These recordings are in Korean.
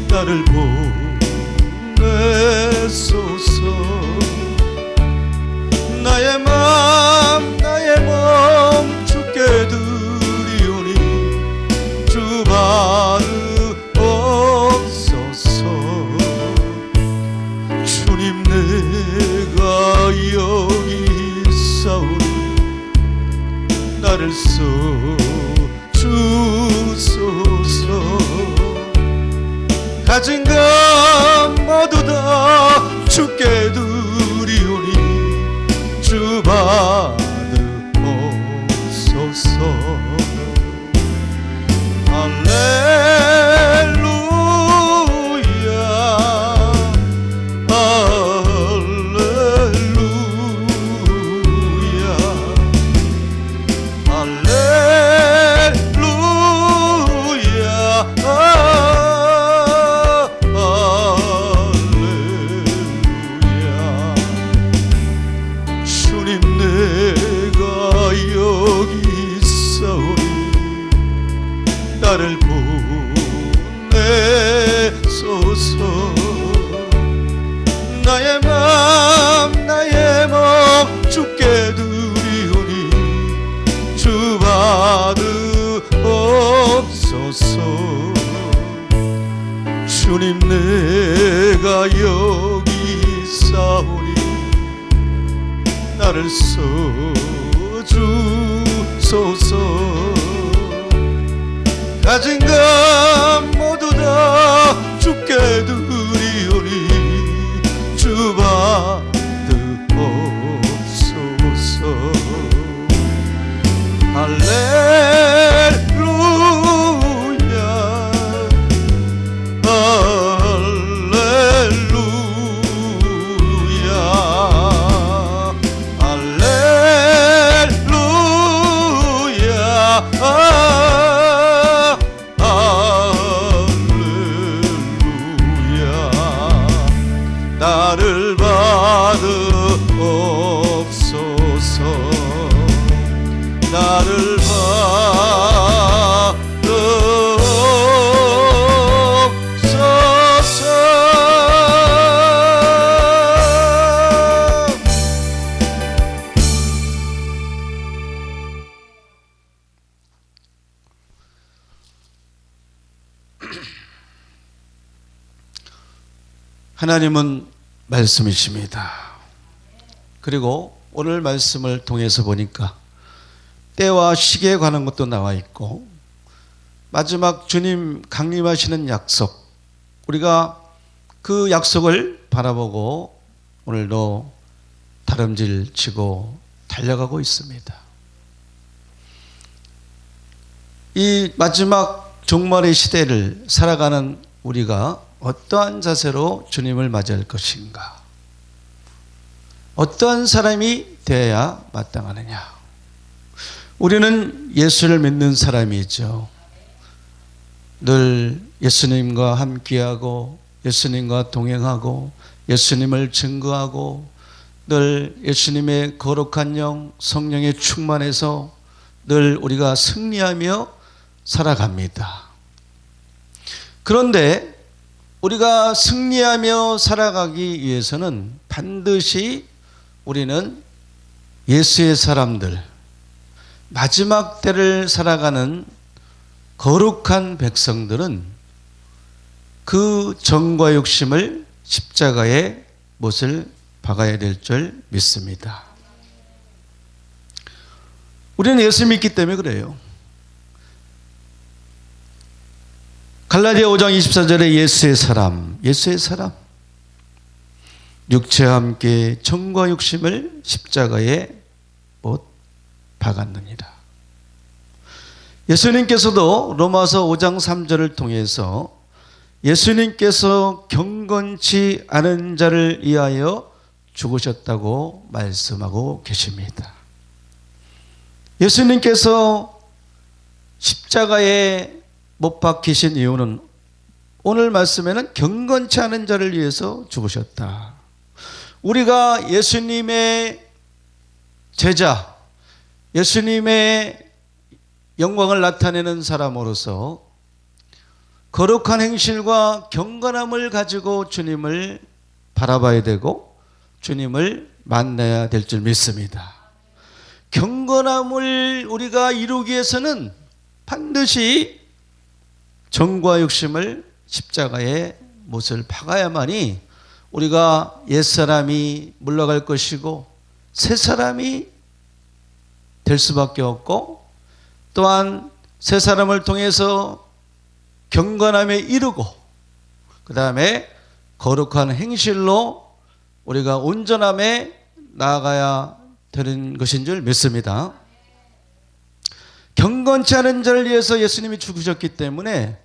나를 보내소서. 나의 맘 주께 드리오니 주 받으옵소서. 주님 내가 여기 있사오니 나를 써주소서. 가진 것 모두 다 주께 드리오니 주 받으옵소서. 할렐루야 할렐루야 할렐루야. 주님 내가 여기 있사오니 나를 보내소서. 나의 맘 주께 드리오니 주 받으옵소서. 주님 내가 여기 있사오니 나를 써주소서. 가진 것 모두 다 주께 드리오니 주 받으옵소서. 할렐루야 할렐루야 할렐루야 할렐루야. 나를 받으옵소서. 나를 하나님은 말씀이십니다. 그리고 오늘 말씀을 통해서 보니까 때와 시기에 관한 것도 나와 있고 마지막 주님 강림하시는 약속, 우리가 그 약속을 바라보고 오늘도 다름질 치고 달려가고 있습니다. 이 마지막 종말의 시대를 살아가는 우리가 어떠한 자세로 주님을 맞이할 것인가? 어떠한 사람이 되어야 마땅하느냐? 우리는 예수를 믿는 사람이죠. 늘 예수님과 함께하고 예수님과 동행하고 예수님을 증거하고 늘 예수님의 거룩한 영, 성령에 충만해서 늘 우리가 승리하며 살아갑니다. 그런데 우리가 승리하며 살아가기 위해서는 반드시 우리는 예수의 사람들, 마지막 때를 살아가는 거룩한 백성들은 그 정과 욕심을 십자가에 못을 박아야 될 줄 믿습니다. 우리는 예수 믿기 때문에 그래요. 갈라디아 5장 24절에 예수의 사람 육체와 함께 정과 욕심을 십자가에 못 박았느니라. 예수님께서도 로마서 5장 3절을 통해서 예수님께서 경건치 않은 자를 위하여 죽으셨다고 말씀하고 계십니다. 예수님께서 십자가에 못 박히신 이유는 오늘 말씀에는 경건치 않은 자를 위해서 죽으셨다. 우리가 예수님의 제자, 예수님의 영광을 나타내는 사람으로서 거룩한 행실과 경건함을 가지고 주님을 바라봐야 되고 주님을 만나야 될 줄 믿습니다. 경건함을 우리가 이루기 위해서는 반드시 정과 욕심을 십자가에 못을 박아야만이 우리가 옛사람이 물러갈 것이고 새사람이 될 수밖에 없고, 또한 새사람을 통해서 경건함에 이르고 그 다음에 거룩한 행실로 우리가 온전함에 나아가야 되는 것인 줄 믿습니다. 경건치 않은 자를 위해서 예수님이 죽으셨기 때문에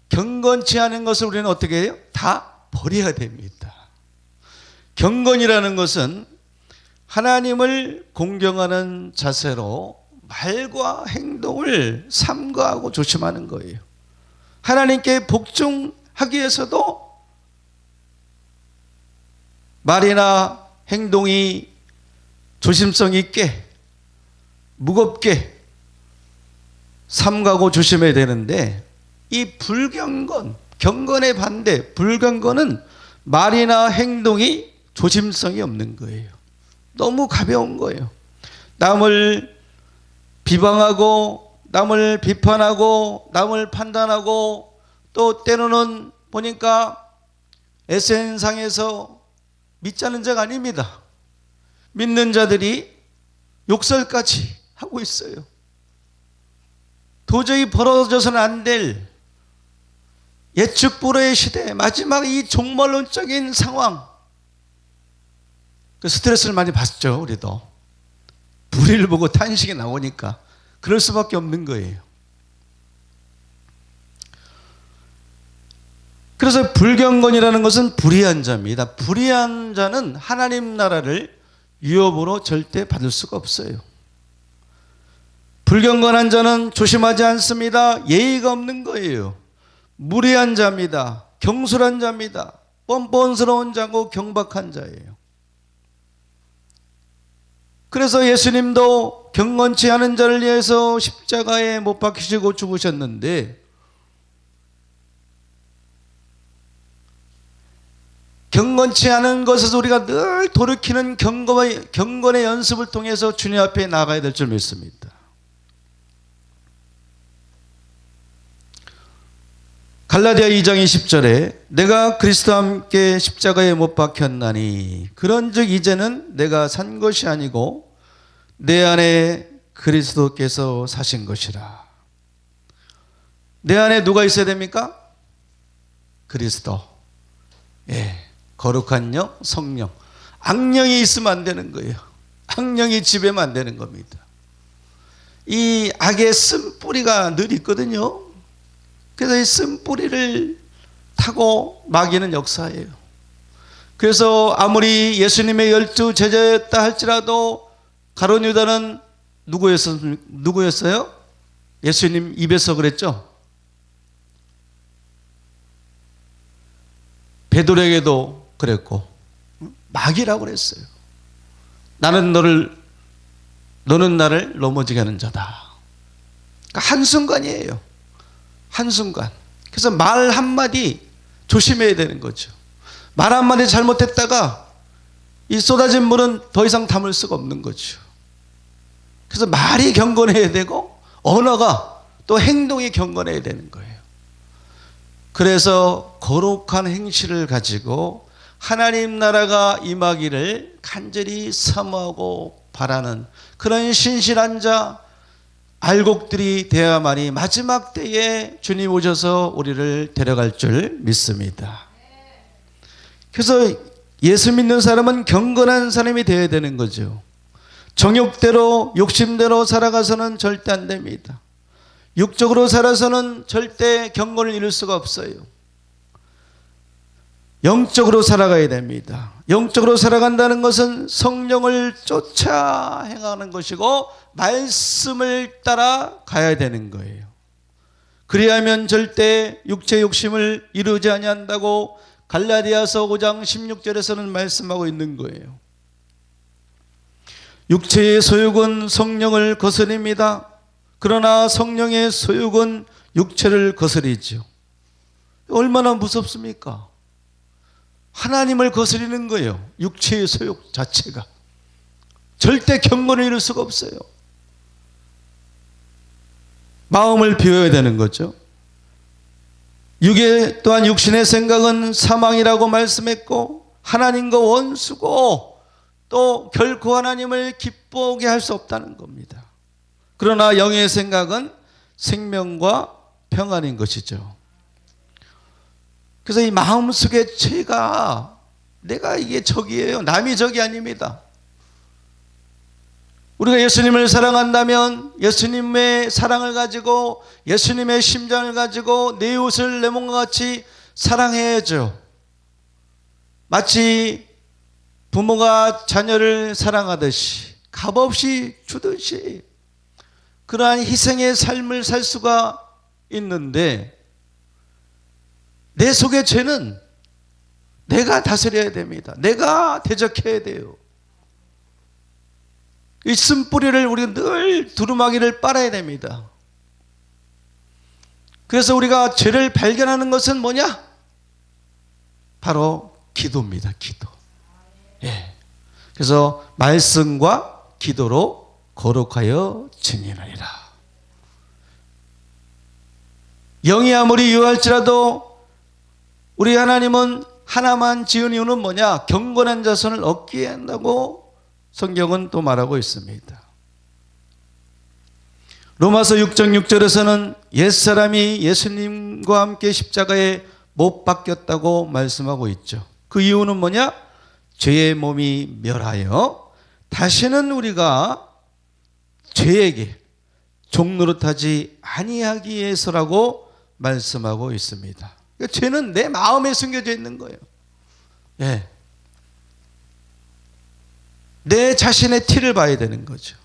경건치 않은 것을 우리는 어떻게 해요? 다 버려야 됩니다. 경건이라는 것은 하나님을 공경하는 자세로 말과 행동을 삼가하고 조심하는 거예요. 하나님께 복종하기 위해서도 말이나 행동이 조심성 있게 무겁게 삼가고 조심해야 되는데, 이 불경건, 경건의 반대 불경건은 말이나 행동이 조심성이 없는 거예요. 너무 가벼운 거예요. 남을 비방하고 남을 비판하고 남을 판단하고, 또 때로는 보니까 SNS상에서 믿지 않는 자가 아닙니다. 믿는 자들이 욕설까지 하고 있어요. 도저히 벌어져서는 안 될 예측 불허의 시대, 마지막 이 종말론적인 상황, 그 스트레스를 많이 받죠. 우리도 불의를 보고 탄식이 나오니까 그럴 수밖에 없는 거예요. 그래서 불경건이라는 것은 불의한 자입니다. 불의한 자는 하나님 나라를 유업으로 절대 받을 수가 없어요. 불경건한 자는 조심하지 않습니다. 예의가 없는 거예요. 무례한 자입니다. 경솔한 자입니다. 뻔뻔스러운 자고 경박한 자예요. 그래서 예수님도 경건치 않은 자를 위해서 십자가에 못 박히시고 죽으셨는데, 경건치 않은 것에서 우리가 늘 돌이키는 경건의 연습을 통해서 주님 앞에 나가야 될 줄 믿습니다. 갈라디아 2장 20절에 내가 그리스도와 함께 십자가에 못 박혔나니 그런즉 이제는 내가 산 것이 아니고 내 안에 그리스도께서 사신 것이라. 내 안에 누가 있어야 됩니까? 그리스도. 예, 거룩한 영, 성령. 악령이 있으면 안 되는 거예요. 악령이 지배하면 안 되는 겁니다. 이 악의 쓴뿌리가 늘 있거든요. 그래서 이 쓴뿌리를 타고 마귀는 역사예요. 그래서 아무리 예수님의 12 제자였다 할지라도 가룟 유다는 누구였어요? 예수님 입에서 그랬죠. 베드로에게도 그랬고 마귀라고 그랬어요. 너는 나를 넘어지게 하는 자다. 그러니까 한순간이에요. 한순간. 그래서 말 한마디 조심해야 되는 거죠. 말 한마디 잘못했다가 이 쏟아진 물은 더 이상 담을 수가 없는 거죠. 그래서 말이 경건해야 되고 언어가 또 행동이 경건해야 되는 거예요. 그래서 거룩한 행실을 가지고 하나님 나라가 임하기를 간절히 사모하고 바라는 그런 신실한 자, 알곡들이 되어야만이 마지막 때에 주님 오셔서 우리를 데려갈 줄 믿습니다. 그래서 예수 믿는 사람은 경건한 사람이 되어야 되는 거죠. 정욕대로 욕심대로 살아가서는 절대 안 됩니다. 육적으로 살아서는 절대 경건을 이룰 수가 없어요. 영적으로 살아가야 됩니다. 영적으로 살아간다는 것은 성령을 쫓아 행하는 것이고 말씀을 따라 가야 되는 거예요. 그리하면 절대 육체 욕심을 이루지 아니한다고 갈라디아서 5장 16절에서는 말씀하고 있는 거예요. 육체의 소욕은 성령을 거스립니다. 그러나 성령의 소욕은 육체를 거스리죠. 얼마나 무섭습니까? 하나님을 거스리는 거예요. 육체의 소욕 자체가. 절대 경건을 이룰 수가 없어요. 마음을 비워야 되는 거죠. 육의 또한 육신의 생각은 사망이라고 말씀했고 하나님과 원수고 또 결코 하나님을 기쁘게 할 수 없다는 겁니다. 그러나 영의 생각은 생명과 평안인 것이죠. 그래서 이 마음속에 죄가 내가 이게 적이에요. 남이 적이 아닙니다. 우리가 예수님을 사랑한다면 예수님의 사랑을 가지고 예수님의 심장을 가지고 내 이웃을 내 몸과 같이 사랑해야죠. 마치 부모가 자녀를 사랑하듯이 값없이 주듯이 그러한 희생의 삶을 살 수가 있는데 내 속의 죄는 내가 다스려야 됩니다. 내가 대적해야 돼요. 이 쓴뿌리를 우리가 늘 두루마기를 빨아야 됩니다. 그래서 우리가 죄를 발견하는 것은 뭐냐? 바로 기도입니다. 기도. 예. 그래서 말씀과 기도로 거룩하여 지니느니라. 영이 아무리 유할지라도 우리 하나님은 하나만 지은 이유는 뭐냐? 경건한 자손을 얻게 한다고 성경은 또 말하고 있습니다. 로마서 6장 6절에서는 옛사람이 예수님과 함께 십자가에 못 박혔다고 말씀하고 있죠. 그 이유는 뭐냐? 죄의 몸이 멸하여 다시는 우리가 죄에게 종노릇하지 아니하기 위해서라고 말씀하고 있습니다. 그러니까 죄는 내 마음에 숨겨져 있는 거예요. 예. 내 자신의 티를 봐야 되는 거죠.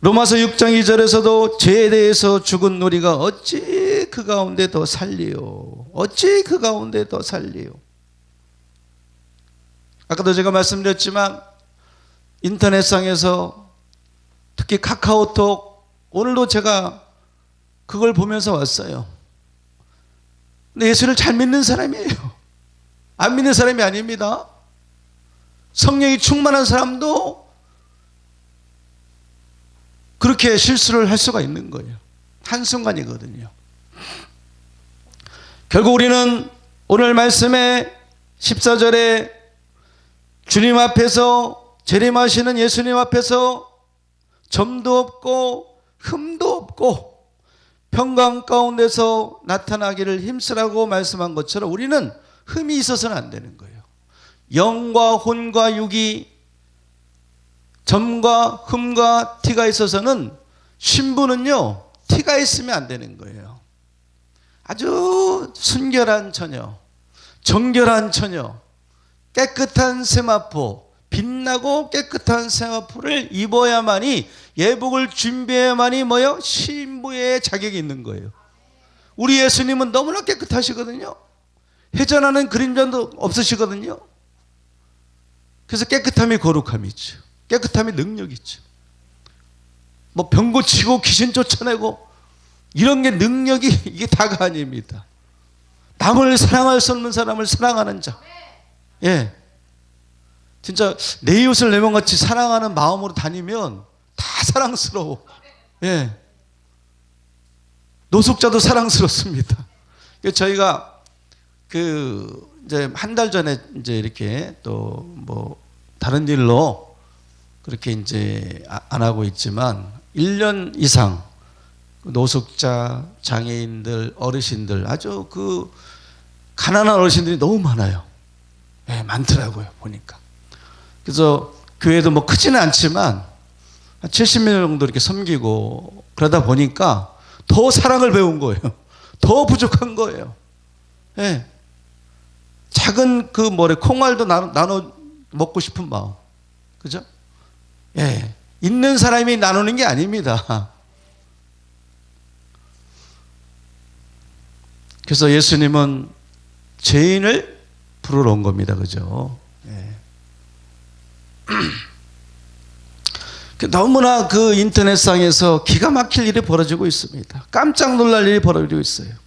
로마서 6장 2절에서도 죄에 대해서 죽은 우리가 어찌 그 가운데 더 살리요. 어찌 그 가운데 더 살리요. 아까도 제가 말씀드렸지만 인터넷상에서 특히 카카오톡 오늘도 제가 그걸 보면서 왔어요. 근데 예수를 잘 믿는 사람이에요. 안 믿는 사람이 아닙니다. 성령이 충만한 사람도 그렇게 실수를 할 수가 있는 거예요. 한순간이거든요. 결국 우리는 오늘 말씀에 14절에 주님 앞에서 재림하시는 예수님 앞에서 점도 없고 흠도 없고 평강 가운데서 나타나기를 힘쓰라고 말씀한 것처럼 우리는 흠이 있어서는 안 되는 거예요. 영과 혼과 육이 점과 흠과 티가 있어서는 신부는요 티가 있으면 안 되는 거예요. 아주 순결한 처녀, 정결한 처녀, 깨끗한 세마포, 빛나고 깨끗한 세마포를 입어야만이 예복을 준비해야만이 뭐요? 신부의 자격이 있는 거예요. 우리 예수님은 너무나 깨끗하시거든요. 회전하는 그림자도 없으시거든요. 그래서 깨끗함이 거룩함이죠. 깨끗함이 능력이죠. 뭐 병 고치고 귀신 쫓아내고 이런 게 능력이 이게 다가 아닙니다. 남을 사랑할 수 없는 사람을 사랑하는 자. 예. 진짜 내 이웃을 내 몸같이 사랑하는 마음으로 다니면 다 사랑스러워. 예. 노숙자도 사랑스럽습니다. 저희가 이제 한 달 전에 이제 이렇게 또 뭐 다른 일로 그렇게 이제 안 하고 있지만 1년 이상 노숙자, 장애인들, 어르신들 아주 그 가난한 어르신들이 너무 많아요. 예, 많더라고요 보니까. 그래서 교회도 뭐 크지는 않지만 한 70명 정도 이렇게 섬기고 그러다 보니까 더 사랑을 배운 거예요. 더 부족한 거예요. 예. 작은 콩알도 나눠 먹고 싶은 마음. 그죠? 예. 있는 사람이 나누는 게 아닙니다. 그래서 예수님은 죄인을 부르러 온 겁니다. 그죠? 예. 너무나 그 인터넷상에서 기가 막힐 일이 벌어지고 있습니다. 깜짝 놀랄 일이 벌어지고 있어요.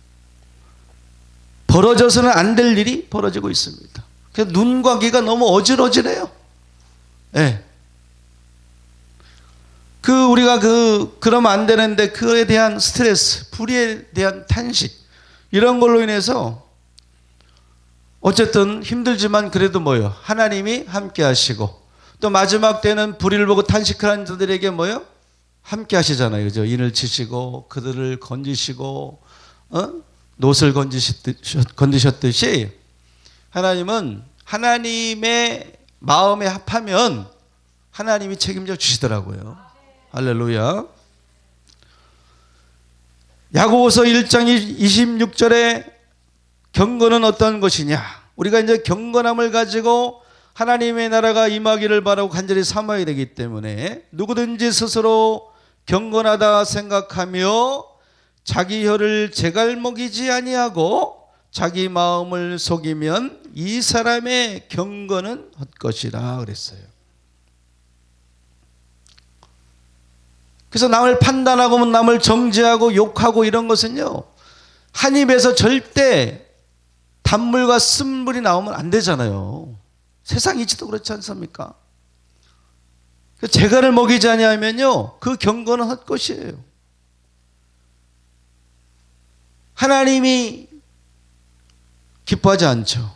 벌어져서는 안 될 일이 벌어지고 있습니다. 그래서 눈과 귀가 너무 어질어질해요. 예. 우리가 그러면 안 되는데 그에 대한 스트레스, 불의에 대한 탄식, 이런 걸로 인해서 어쨌든 힘들지만 그래도 하나님이 함께 하시고, 또 마지막 때는 불의를 보고 탄식하는 자들에게 함께 하시잖아요. 그죠? 인을 치시고 그들을 건지시고 놋을 건지셨듯이 하나님은 하나님의 마음에 합하면 하나님이 책임져 주시더라고요. 할렐루야. 야고보서 1장 26절에 경건은 어떤 것이냐? 우리가 이제 경건함을 가지고 하나님의 나라가 임하기를 바라고 간절히 삼아야 되기 때문에 누구든지 스스로 경건하다 생각하며 자기 혀를 제갈먹이지 아니하고 자기 마음을 속이면 이 사람의 경건은 헛것이라 그랬어요. 그래서 남을 판단하고 남을 정죄하고 욕하고 이런 것은요, 한 입에서 절대 단물과 쓴물이 나오면 안 되잖아요. 세상 이치도 그렇지 않습니까? 재갈을 먹이지 아니하면요, 그 경건은 헛것이에요. 하나님이 기뻐하지 않죠.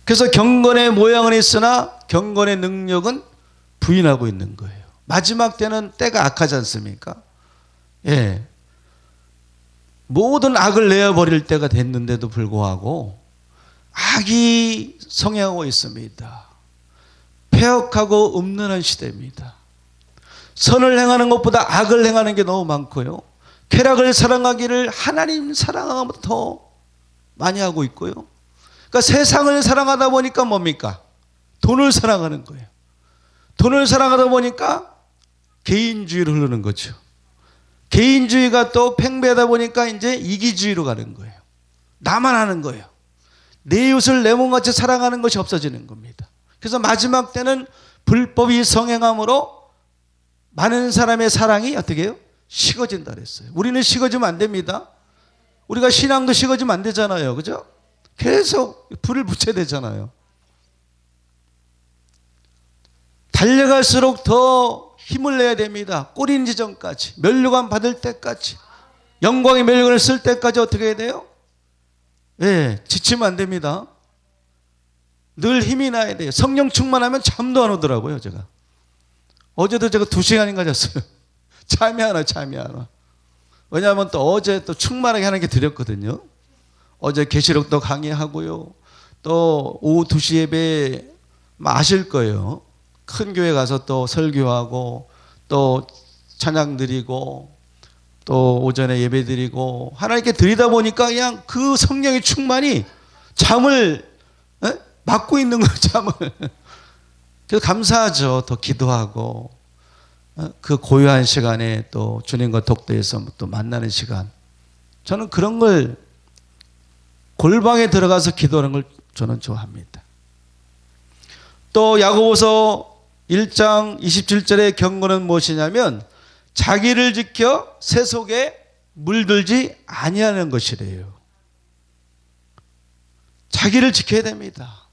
그래서 경건의 모양은 있으나 경건의 능력은 부인하고 있는 거예요. 마지막 때는 때가 악하지 않습니까? 예. 모든 악을 내어버릴 때가 됐는데도 불구하고 악이 성행하고 있습니다. 폐역하고 음란한 시대입니다. 선을 행하는 것보다 악을 행하는 게 너무 많고요. 쾌락을 사랑하기를 하나님 사랑하기보다 더 많이 하고 있고요. 그러니까 세상을 사랑하다 보니까 뭡니까? 돈을 사랑하는 거예요. 돈을 사랑하다 보니까 개인주의로 흐르는 거죠. 개인주의가 또 팽배하다 보니까 이제 이기주의로 가는 거예요. 나만 하는 거예요. 내 이웃을 내 몸같이 사랑하는 것이 없어지는 겁니다. 그래서 마지막 때는 불법이 성행함으로 많은 사람의 사랑이 어떻게 해요? 식어진다 그랬어요. 우리는 식어지면 안 됩니다. 우리가 신앙도 식어지면 안 되잖아요. 그죠? 계속 불을 붙여야 되잖아요. 달려갈수록 더 힘을 내야 됩니다. 꼬린 지점까지, 면류관 받을 때까지, 영광의 면류관을 쓸 때까지 어떻게 해야 돼요? 예, 지치면 안 됩니다. 늘 힘이 나야 돼요. 성령 충만하면 잠도 안 오더라고요. 제가 어제도 2시간인가 잤어요. 잠이 안 와. 왜냐하면 또 어제 또 충만하게 하는 게 드렸거든요. 어제 계시록도 강의하고요. 또 오후 2시 예배 아실 거예요. 큰 교회 가서 또 설교하고 또 찬양 드리고 또 오전에 예배 드리고 하나님께 드리다 보니까 그냥 그 성령의 충만이 잠을 막고 있는 거예요. 잠을. 그래서 감사하죠. 더 기도하고 그 고요한 시간에 또 주님과 독도에서 또 만나는 시간. 저는 그런 걸 골방에 들어가서 기도하는 걸 저는 좋아합니다. 또 야고보서 1장 27절의 경고는 무엇이냐면 자기를 지켜 세속에 물들지 아니하는 것이래요. 자기를 지켜야 됩니다.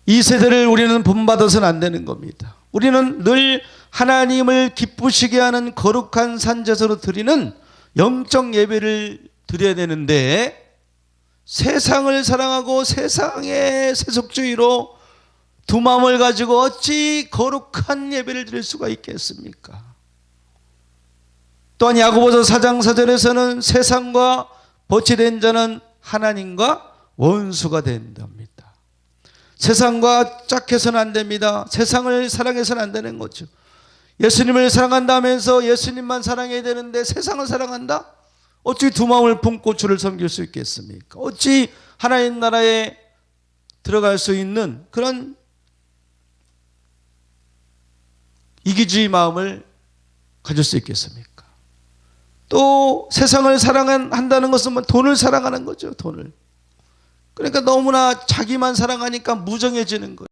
이 세대를 우리는 본받아서는 안 되는 겁니다. 우리는 늘 하나님을 기쁘시게 하는 거룩한 산제사로 드리는 영적 예배를 드려야 되는데 세상을 사랑하고 세상의 세속주의로 두 마음을 가지고 어찌 거룩한 예배를 드릴 수가 있겠습니까? 또한 야고보서 4장 4절에서는 세상과 버치된 자는 하나님과 원수가 된답니다. 세상과 짝해서는 안 됩니다. 세상을 사랑해서는 안 되는 거죠. 예수님을 사랑한다면서 예수님만 사랑해야 되는데 세상을 사랑한다? 어찌 두 마음을 품고 주를 섬길 수 있겠습니까? 어찌 하나님 나라에 들어갈 수 있는 그런 이기주의 마음을 가질 수 있겠습니까? 또 세상을 사랑한다는 것은 돈을 사랑하는 거죠. 돈을. 그러니까 너무나 자기만 사랑하니까 무정해지는 거예요.